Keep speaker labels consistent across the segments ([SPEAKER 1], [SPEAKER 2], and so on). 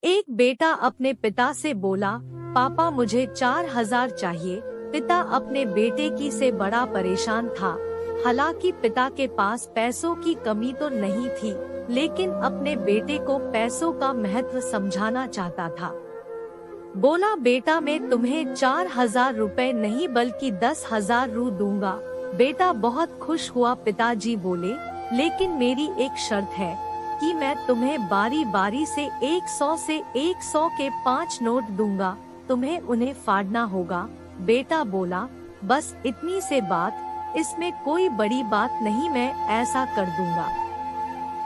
[SPEAKER 1] एक बेटा अपने पिता से बोला, पापा मुझे 4,000 चाहिए। पिता अपने बेटे की से बड़ा परेशान था। हालांकि पिता के पास पैसों की कमी तो नहीं थी, लेकिन अपने बेटे को पैसों का महत्व समझाना चाहता था। बोला, बेटा मैं तुम्हें 4,000 रुपए नहीं बल्कि 10,000 रू दूंगा। बेटा बहुत खुश हुआ। पिताजी बोले, लेकिन मेरी एक शर्त है कि मैं तुम्हें बारी बारी से 100 से 100 के 5 नोट दूंगा, तुम्हें उन्हें फाड़ना होगा। बेटा बोला, बस इतनी से बात, इसमें कोई बड़ी बात नहीं, मैं ऐसा कर दूंगा।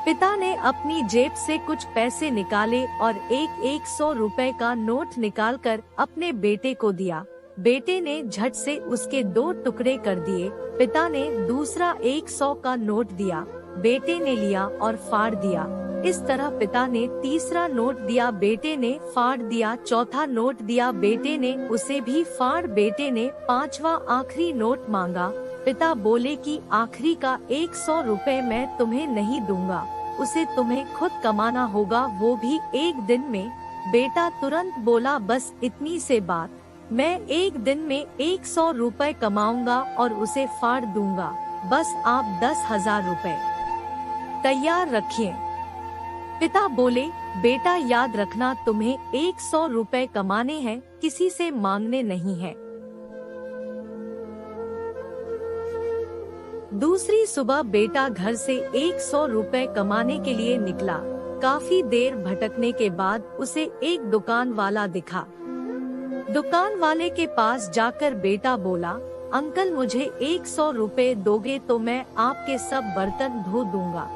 [SPEAKER 1] पिता ने अपनी जेब से कुछ पैसे निकाले और एक 100 रुपए का नोट निकालकर अपने बेटे को दिया। बेटे ने झट से उसके 2 टुकड़े कर दिए। पिता ने दूसरा 100 का नोट दिया। बेटे ने लिया और फाड़ दिया। इस तरह पिता ने तीसरा नोट दिया, बेटे ने फाड़ दिया। चौथा नोट दिया, बेटे ने उसे भी फाड़। बेटे ने 5वां आखिरी नोट मांगा। पिता बोले कि आखिरी का 100 रुपए मैं तुम्हें नहीं दूंगा, उसे तुम्हें खुद कमाना होगा, वो भी एक दिन में। बेटा तुरंत बोला, बस इतनी से बात, मैं एक दिन में 100 रुपए कमाऊंगा और उसे फाड़ दूंगा। बस आप 10,000 रुपए तैयार रखिए। पिता बोले, बेटा याद रखना, तुम्हें 100 रुपए कमाने हैं, किसी से मांगने नहीं है। दूसरी सुबह बेटा घर से 100 रुपए कमाने के लिए निकला। काफी देर भटकने के बाद उसे एक दुकान वाला दिखा। दुकान वाले के पास जाकर बेटा बोला, अंकल मुझे 100 रुपए दोगे तो मैं आपके सब बर्तन धो दूंगा।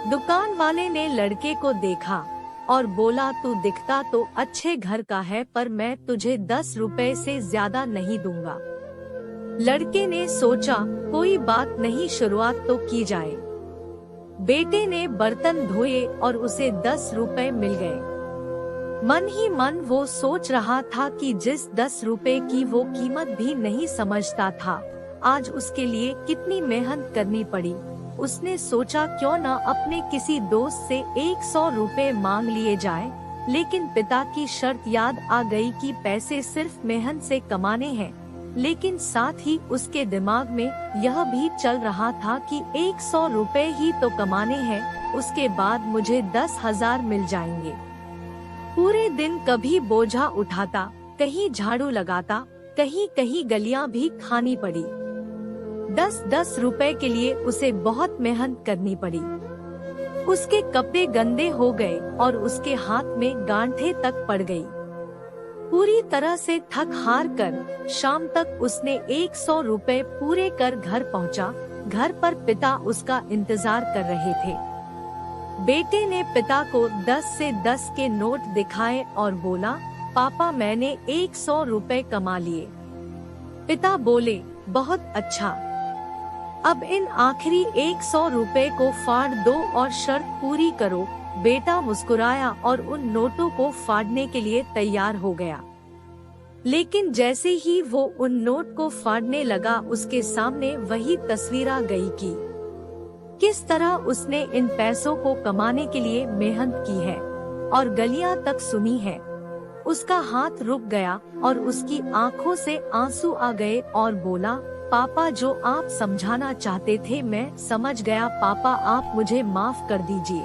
[SPEAKER 1] दुकान वाले ने लड़के को देखा और बोला, तू दिखता तो अच्छे घर का है, पर मैं तुझे 10 रुपए से ज्यादा नहीं दूंगा। लड़के ने सोचा, कोई बात नहीं, शुरुआत तो की जाए। बेटे ने बर्तन धोए और उसे 10 रुपए मिल गए। मन ही मन वो सोच रहा था कि जिस 10 रुपए की वो कीमत भी नहीं समझता था, आज उसके लिए कितनी मेहनत करनी पड़ी। उसने सोचा, क्यों न अपने किसी दोस्त से 100 रुपए मांग लिए जाए। लेकिन पिता की शर्त याद आ गई कि पैसे सिर्फ मेहनत से कमाने हैं। लेकिन साथ ही उसके दिमाग में यह भी चल रहा था कि 100 रुपए ही तो कमाने हैं, उसके बाद मुझे 10,000 मिल जाएंगे। पूरे दिन कभी बोझा उठाता, कहीं झाड़ू लगाता, कहीं कहीं गलियां भी खानी पड़ी। 10-10 रुपए के लिए उसे बहुत मेहनत करनी पड़ी। उसके कपड़े गंदे हो गए और उसके हाथ में गांठें तक पड़ गई। पूरी तरह से थक हार कर शाम तक उसने 100 रुपए पूरे कर घर पहुंचा। घर पर पिता उसका इंतजार कर रहे थे। बेटे ने पिता को 10 से 10 के नोट दिखाए और बोला, पापा मैंने 100 रुपए कमा लिए। पिता बोले, बहुत अच्छा, अब इन आखिरी 100 रुपए को फाड़ दो और शर्त पूरी करो। बेटा मुस्कुराया और उन नोटों को फाड़ने के लिए तैयार हो गया। लेकिन जैसे ही वो उन नोट को फाड़ने लगा, उसके सामने वही तस्वीर आ गई कि किस तरह उसने इन पैसों को कमाने के लिए मेहनत की है और गलियां तक सुनी है। उसका हाथ रुक गया और उसकी आंखों से आंसू आ गए और बोला, पापा जो आप समझाना चाहते थे मैं समझ गया। पापा आप मुझे माफ कर दीजिए।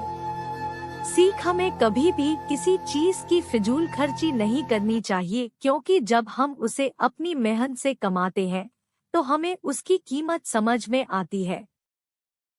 [SPEAKER 1] सीख, हमें कभी भी किसी चीज की फिजूल खर्ची नहीं करनी चाहिए, क्योंकि जब हम उसे अपनी मेहनत से कमाते हैं तो हमें उसकी कीमत समझ में आती है।